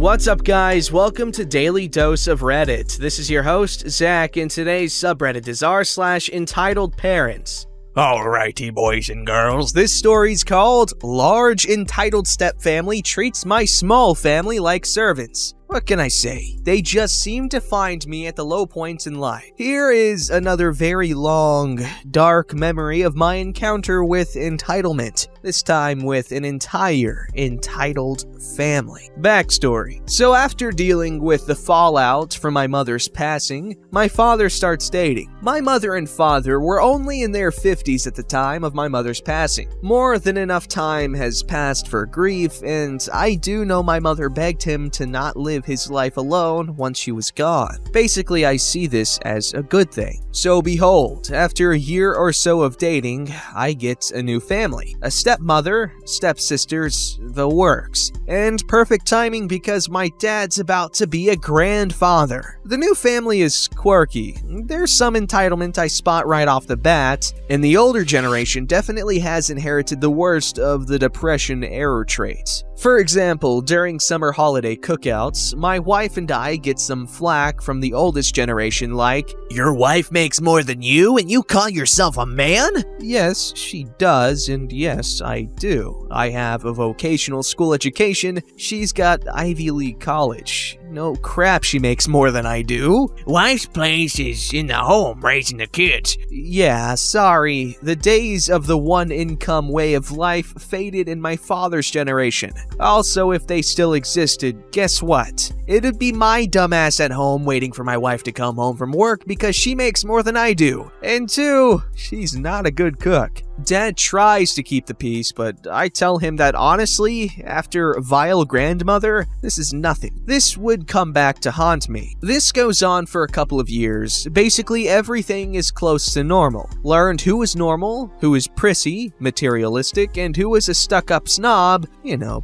What's up, guys? Welcome to Daily Dose of Reddit. This is your host, Zach, and today's subreddit is r/EntitledParents. Alrighty, boys and girls. This story's called Large Entitled Stepfamily Treats My Small Family Like Servants. What can I say? They just seem to find me at the low points in life. Here is another very long, dark memory of my encounter with entitlement. This time with an entire entitled family. Backstory. So after dealing with the fallout from my mother's passing, my father starts dating. My mother and father were only in their 50s at the time of my mother's passing. More than enough time has passed for grief, and I do know my mother begged him to not live his life alone once she was gone. Basically, I see this as a good thing. So behold, after a year or so of dating, I get a new family. A stepmother, stepsisters, the works. And perfect timing because my dad's about to be a grandfather. The new family is quirky. There's some entitlement I spot right off the bat, and the older generation definitely has inherited the worst of the Depression-era traits. For example, during summer holiday cookouts, my wife and I get some flack from the oldest generation like, "Your wife makes more than you and you call yourself a man?" Yes, she does, and yes, I do. I have a vocational school education, she's got Ivy League college. No crap, she makes more than I do. "Wife's place is in the home raising the kids." Yeah, sorry. The days of the one-income way of life faded in my father's generation. Also, if they still existed, guess what? It'd be my dumbass at home waiting for my wife to come home from work because she makes more than I do. And two, she's not a good cook. Dad tries to keep the peace, but I tell him that honestly, after vile grandmother, this is nothing. This would come back to haunt me. This goes on for a couple of years. Basically, everything is close to normal. Learned who is normal, who is prissy, materialistic, and who is a stuck-up snob,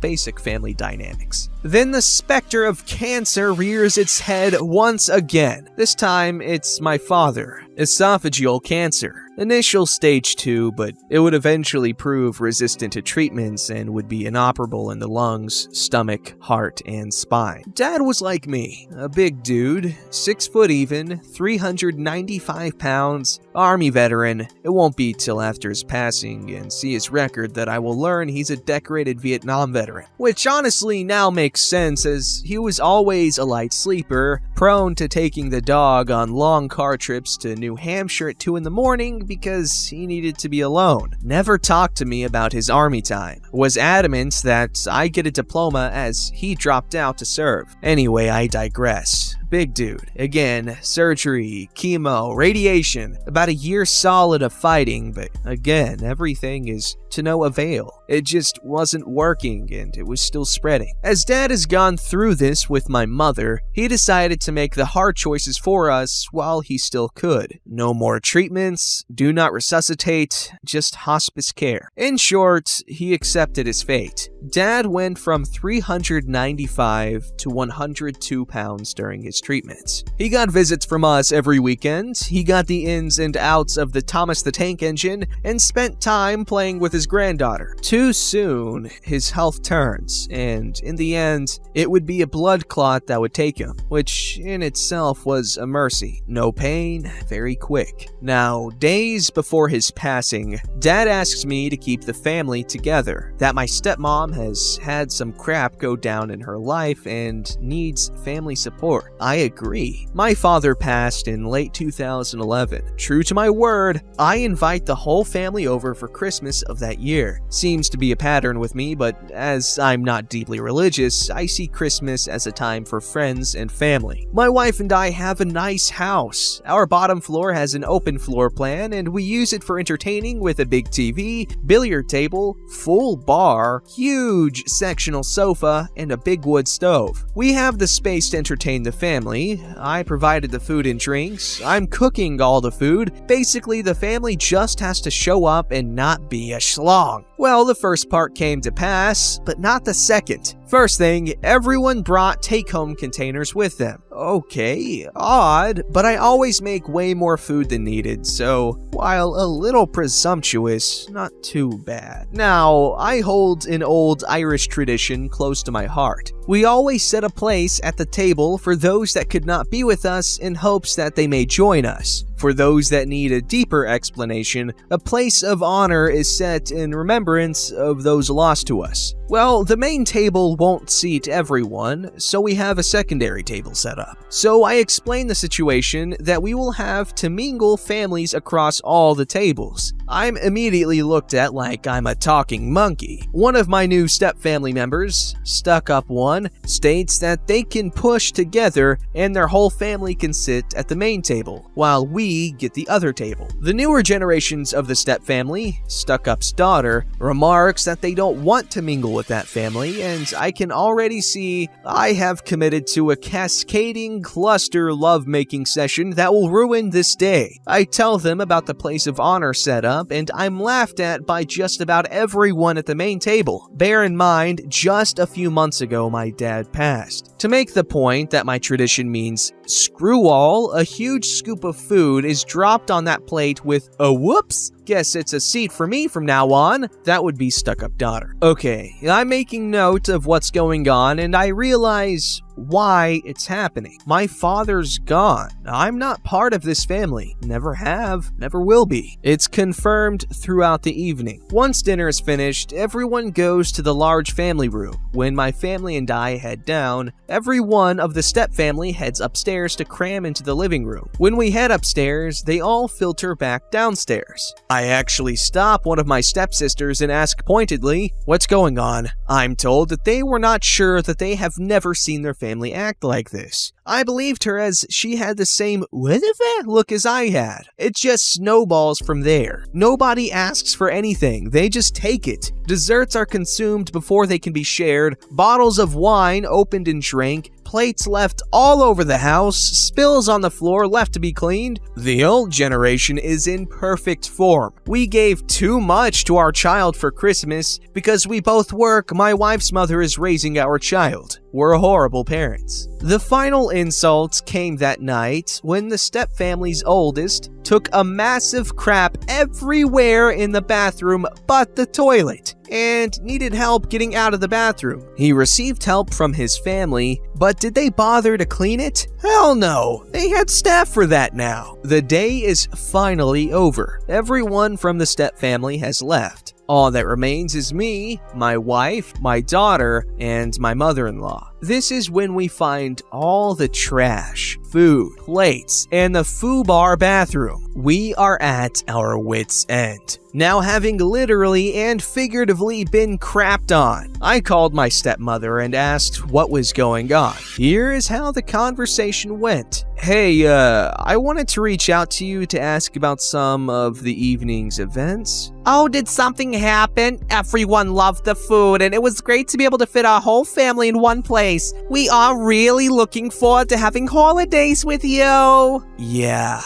basic family dynamics. Then the specter of cancer rears its head once again. This time, it's my father. Esophageal cancer. Initial stage 2, but it would eventually prove resistant to treatments and would be inoperable in the lungs, stomach, heart, and spine. Dad was like me, a big dude, 6 foot even, 395 pounds, Army veteran. It won't be till after his passing and see his record that I will learn he's a decorated Vietnam veteran. Which honestly now makes sense as he was always a light sleeper, prone to taking the dog on long car trips to New Hampshire at 2 in the morning because he needed to be alone. Never talked to me about his army time. Was adamant that I get a diploma as he dropped out to serve. Anyway, I digress. Big dude. Again, surgery, chemo, radiation, about a year solid of fighting, but again, everything is to no avail. It just wasn't working and it was still spreading. As Dad has gone through this with my mother, he decided to make the hard choices for us while he still could. No more treatments, do not resuscitate, just hospice care. In short, he accepted his fate. Dad went from 395 to 102 pounds during his treatments. He got visits from us every weekend, he got the ins and outs of the Thomas the Tank Engine, and spent time playing with his granddaughter. Too soon, his health turns, and in the end, it would be a blood clot that would take him, which in itself was a mercy. No pain, very quick. Now, days before his passing, Dad asks me to keep the family together, that my stepmom has had some crap go down in her life and needs family support. I agree. My father passed in late 2011. True to my word, I invite the whole family over for Christmas of that year. Seems to be a pattern with me, but as I'm not deeply religious, I see Christmas as a time for friends and family. My wife and I have a nice house. Our bottom floor has an open floor plan, and we use it for entertaining with a big TV, billiard table, full bar, huge sectional sofa, and a big wood stove. We have the space to entertain the family. I provided the food and drinks. I'm cooking all the food. Basically, the family just has to show up and not be a schlong. Well, the first part came to pass, but not the second. First thing, everyone brought take-home containers with them. Okay, odd, but I always make way more food than needed, so while a little presumptuous, not too bad. Now, I hold an old Irish tradition close to my heart. We always set a place at the table for those that could not be with us in hopes that they may join us. For those that need a deeper explanation, a place of honor is set in remembrance of those lost to us. Well, the main table won't seat everyone, so we have a secondary table set up. So I explain the situation that we will have to mingle families across all the tables. I'm immediately looked at like I'm a talking monkey. One of my new step-family members, Stuck Up One, states that they can push together and their whole family can sit at the main table, while we get the other table. The newer generations of the step family, Stuck Up's daughter, remarks that they don't want to mingle with that family, and I can already see I have committed to a cascading cluster lovemaking session that will ruin this day. I tell them about the place of honor setup, and I'm laughed at by just about everyone at the main table. Bear in mind, just a few months ago my dad passed. To make the point that my tradition means screw all, a huge scoop of food is dropped on that plate with a whoops. Guess it's a seat for me from now on. That would be Stuck Up Daughter. Okay, I'm making note of what's going on and I realize why it's happening. My father's gone. I'm not part of this family. Never have, never will be. It's confirmed throughout the evening. Once dinner is finished, everyone goes to the large family room. When my family and I head down, every one of the step family heads upstairs to cram into the living room. When we head upstairs, they all filter back downstairs. I actually stop one of my stepsisters and ask pointedly, "What's going on?" I'm told that they were not sure, that they have never seen their family act like this. I believed her, as she had the same "what the fuck" look as I had. It just snowballs from there. Nobody asks for anything, they just take it. Desserts are consumed before they can be shared, bottles of wine opened and drank, plates left all over the house, spills on the floor left to be cleaned. The old generation is in perfect form. We gave too much to our child for Christmas because we both work. My wife's mother is raising our child. We're horrible parents. The final insult came that night when the step family's oldest took a massive crap everywhere in the bathroom but the toilet and needed help getting out of the bathroom. He received help from his family, but did they bother to clean it? Hell no, they had staff for that now. The day is finally over. Everyone from the step family has left. All that remains is me, my wife, my daughter, and my mother-in-law. This is when we find all the trash, food, plates, and the FUBAR bathroom. We are at our wits' end. Now, having literally and figuratively been crapped on, I called my stepmother and asked what was going on. Here is how the conversation went. "Hey, I wanted to reach out to you to ask about some of the evening's events." "Oh, did something happen? Everyone loved the food, and it was great to be able to fit our whole family in one place. We are really looking forward to having holidays with you." Yeah,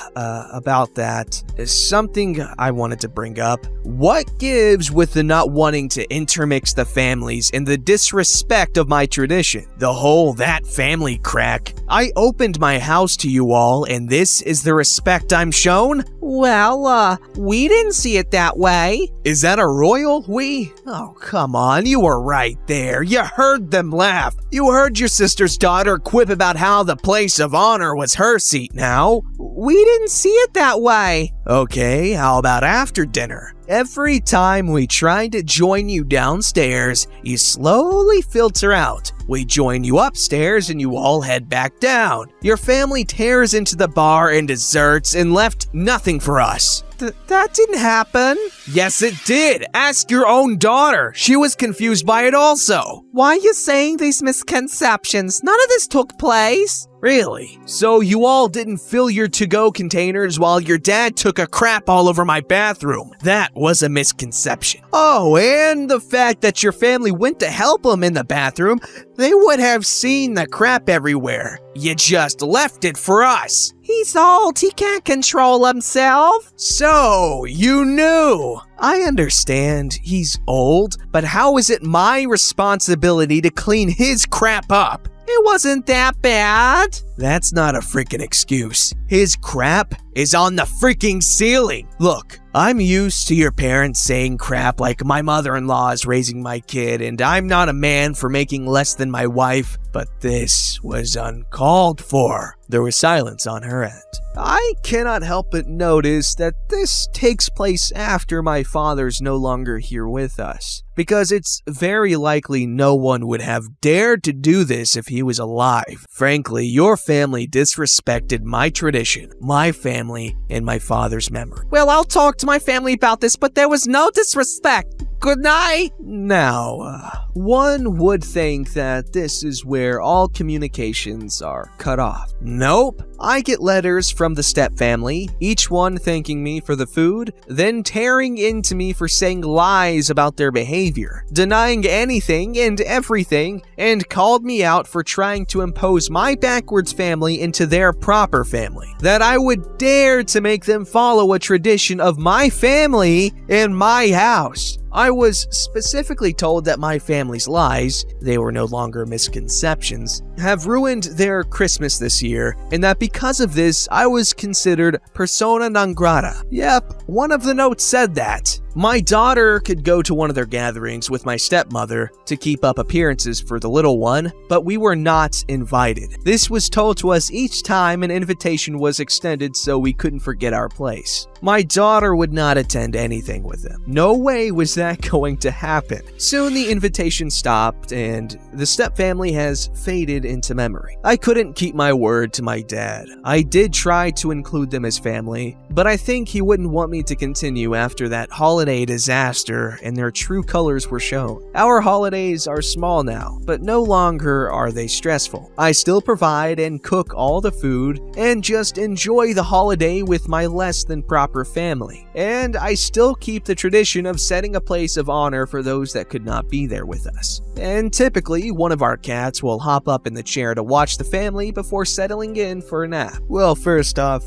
about that. Something I wanted to bring up. What gives with the not wanting to intermix the families and the disrespect of my tradition? The whole "that family" crack. I opened my house to you all, and this is the respect I'm shown? Well, we didn't see it that way. Is that a royal we? Oh, come on, you were right there. You heard them laugh. You heard your sister's daughter quip about how the place of honor was her seat now. We didn't see it that way. Okay, how about after dinner? Every time we tried to join you downstairs, you slowly filter out. We join you upstairs and you all head back down. Your family tears into the bar and desserts and left nothing for us. That didn't happen. Yes, it did. Ask your own daughter. She was confused by it also. Why are you saying these misconceptions? None of this took place. Really? So you all didn't fill your to-go containers while your dad took a crap all over my bathroom. That was a misconception. Oh, and the fact that your family went to help him in the bathroom, they would have seen the crap everywhere. You just left it for us. He's old. He can't control himself. So, you knew! I understand he's old, but how is it my responsibility to clean his crap up? It wasn't that bad. That's not a freaking excuse. His crap is on the freaking ceiling. Look, I'm used to your parents saying crap like my mother-in-law is raising my kid and I'm not a man for making less than my wife, but this was uncalled for. There was silence on her end. I cannot help but notice that this takes place after my father's no longer here with us, because it's very likely no one would have dared to do this if he was alive. Frankly, your family disrespected my tradition, my family, and my father's memory. Well, I'll talk to my family about this, but there was no disrespect. Good night. Now, one would think that this is where all communications are cut off. Nope. I get letters from the step family, each one thanking me for the food, then tearing into me for saying lies about their behavior, denying anything and everything, and called me out for trying to impose my backwards family into their proper family. That I would dare to make them follow a tradition of my family in my house. I was specifically told that my family's lies, they were no longer misconceptions, have ruined their Christmas this year, and that because of this, I was considered persona non grata. Yep, one of the notes said that. My daughter could go to one of their gatherings with my stepmother to keep up appearances for the little one, but we were not invited. This was told to us each time an invitation was extended so we couldn't forget our place. My daughter would not attend anything with them. No way was that going to happen. Soon the invitation stopped and the stepfamily has faded into memory. I couldn't keep my word to my dad. I did try to include them as family, but I think he wouldn't want me to continue after that holiday disaster and their true colors were shown. Our holidays are small now, but no longer are they stressful. I still provide and cook all the food and just enjoy the holiday with my less than proper family. And I still keep the tradition of setting a place of honor for those that could not be there with us. And typically, one of our cats will hop up in the chair to watch the family before settling in for a nap. Well, first off,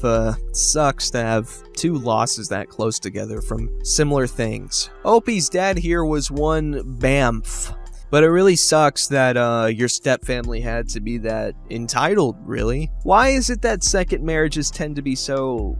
sucks to have two losses that close together from similar things. Opie's dad here was one BAMF. But it really sucks that your stepfamily had to be that entitled, really. Why is it that second marriages tend to be so,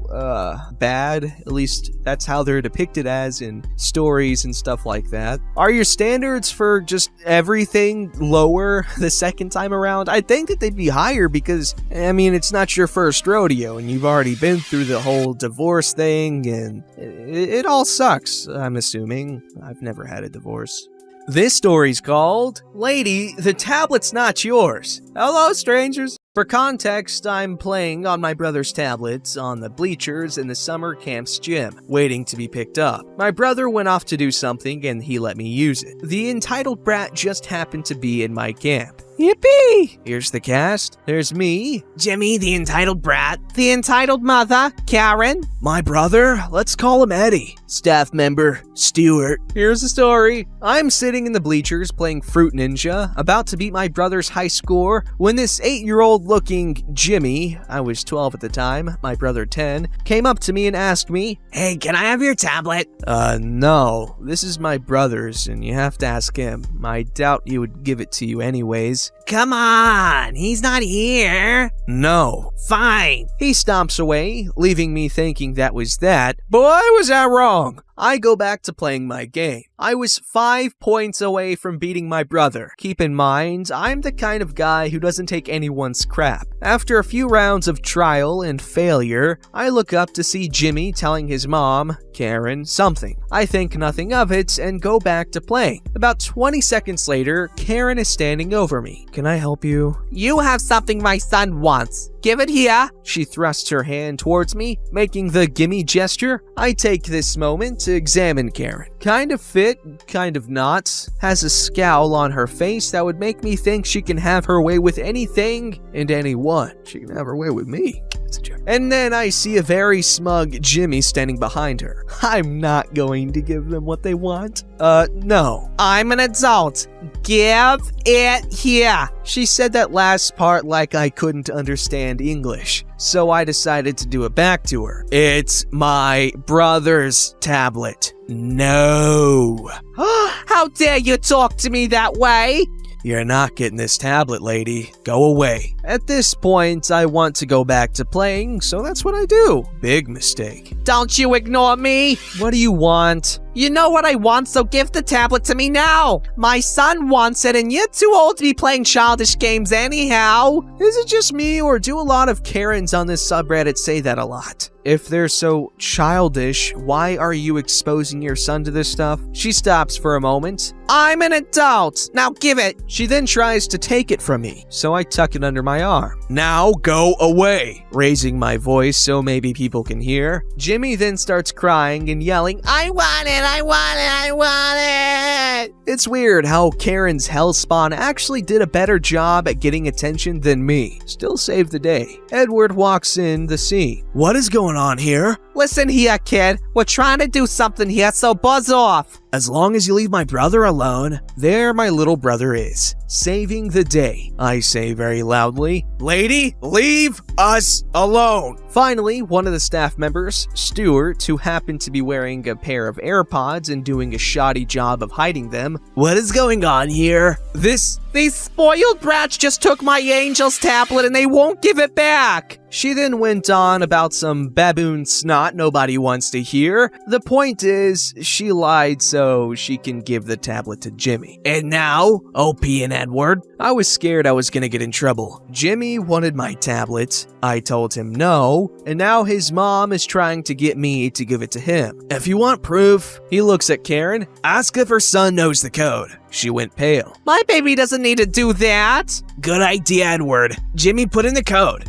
bad? At least that's how they're depicted as in stories and stuff like that. Are your standards for just everything lower the second time around? I think that they'd be higher because, I mean, it's not your first rodeo and you've already been through the whole divorce thing and it all sucks, I'm assuming. I've never had a divorce. This story's called, Lady, the tablet's not yours. Hello, strangers. For context, I'm playing on my brother's tablet on the bleachers in the summer camp's gym, waiting to be picked up. My brother went off to do something and he let me use it. The entitled brat just happened to be in my camp. Yippee! Here's the cast. There's me, Jimmy, the entitled brat. The entitled mother, Karen. my brother, let's call him Eddie, staff member, Stuart. Here's the story. I'm sitting in the bleachers playing Fruit Ninja, about to beat my brother's high score, when this 8-year-old looking Jimmy, I was 12 at the time, my brother 10, came up to me and asked me, Hey, can I have your tablet? No, this is my brother's and you have to ask him. I doubt he would give it to you anyways. Come on, he's not here. No. Fine. He stomps away, leaving me thinking that was that. Boy, was I wrong. I go back to playing my game. I was 5 points away from beating my brother. Keep in mind, I'm the kind of guy who doesn't take anyone's crap. After a few rounds of trial and failure, I look up to see Jimmy telling his mom, Karen, something. I think nothing of it and go back to playing. About 20 seconds later, Karen is standing over me. Can I help you? You have something my son wants. Give it here. She thrusts her hand towards me, making the gimme gesture. I take this moment to examine Karen. Kind of fit, kind of not. Has a scowl on her face that would make me think she can have her way with anything and anyone. She can have her way with me. It's a joke. And then I see a very smug Jimmy standing behind her. I'm not going to give them what they want. No. I'm an adult. Give it here. She said that last part like I couldn't understand English, so I decided to do it back to her. It's my brother's tablet. No. How dare you talk to me that way? You're not getting this tablet, lady. Go away. At this point, I want to go back to playing, so that's what I do. Big mistake. Don't you ignore me. What do you want? You know what I want, so give the tablet to me now. My son wants it, and you're too old to be playing childish games anyhow. Is it just me, or do a lot of Karens on this subreddit say that a lot? If they're so childish, why are you exposing your son to this stuff? She stops for a moment. I'm an adult. Now give it. She then tries to take it from me, so I tuck it under my arm. Now go away, raising my voice so maybe people can hear. Jimmy then starts crying and yelling, I want it, I want it, I want it. It's weird how Karen's Hellspawn actually did a better job at getting attention than me. Still saved the day. Edward walks in the scene. What is going on here? Listen here, kid. We're trying to do something here, so buzz off. As long as you leave my brother alone. There my little brother is, saving the day, I say very loudly. Lady, leave us alone. Finally, one of the staff members, Stuart, who happened to be wearing a pair of AirPods and doing a shoddy job of hiding them. What is going on here? These spoiled brats just took my angel's tablet and they won't give it back. She then went on about some baboon snot nobody wants to hear. The point is, she lied so she can give the tablet to Jimmy. And now, OP and Edward. I was scared I was gonna get in trouble. Jimmy wanted my tablet. I told him no, and now his mom is trying to get me to give it to him. If you want proof, he looks at Karen. Ask if her son knows the code. She went pale. My baby doesn't need to do that. Good idea, Edward. Jimmy, put in the code.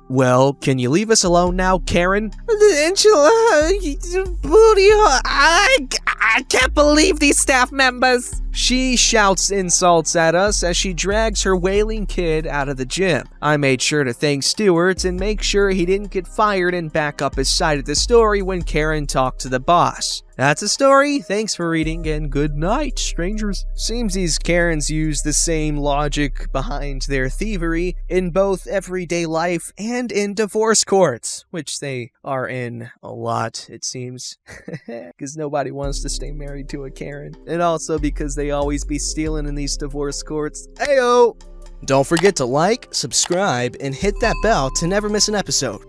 Well, can you leave us alone now, Karen? Booty, I can't believe these staff members. She shouts insults at us as she drags her wailing kid out of the gym. I made sure to thank Stuart and make sure he didn't get fired and back up his side of the story when Karen talked to the boss. That's a story. Thanks for reading, and good night, strangers. Seems these Karens use the same logic behind their thievery in both everyday life and in divorce courts, which they are in a lot, it seems. Because nobody wants to stay married to a Karen. And also because they always be stealing in these divorce courts. Ayo! Don't forget to like, subscribe, and hit that bell to never miss an episode.